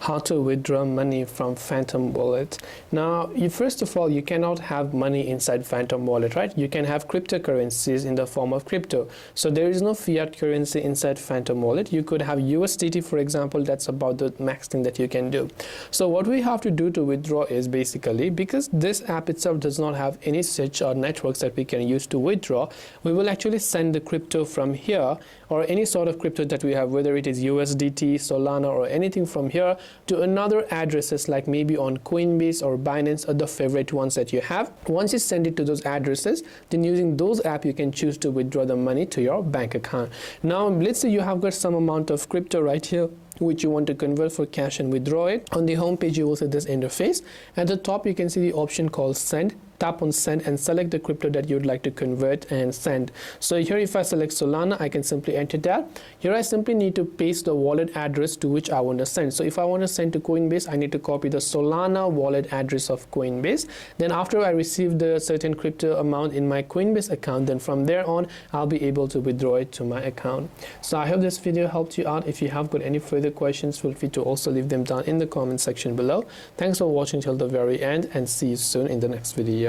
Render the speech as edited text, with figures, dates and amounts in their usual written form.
how to withdraw money from Phantom Wallet. Now, first of all, you cannot have money inside Phantom Wallet, right? You can have cryptocurrencies in the form of crypto. So there is no fiat currency inside Phantom Wallet. You could have USDT, for example. That's about the max thing that you can do. So what we have to do to withdraw is basically, because this app itself does not have any such networks that we can use to withdraw, we will actually send the crypto from here, or any sort of crypto that we have, whether it is USDT, Solana, or anything from here, to another addresses like maybe on Coinbase or Binance, or the favorite ones that you have. Once you send it to those addresses, then using those apps you can choose to withdraw the money to your bank account. Now let's say you have got some amount of crypto right here which you want to convert for cash and withdraw it. On the home page you will see this interface. At the top you can see the option called send. Tap on send and select the crypto that you'd like to convert and send. So here, if I select Solana, I can simply enter that. Here I simply need to paste the wallet address to which I want to send. So if I want to send to Coinbase, I need to copy the Solana wallet address of Coinbase. Then after I receive the certain crypto amount in my Coinbase account, then from there on I'll be able to withdraw it to my account. So I hope this video helped you out. If you have got any further questions, feel free to also leave them down in the comment section below. Thanks for watching till the very end, and see you soon in the next video.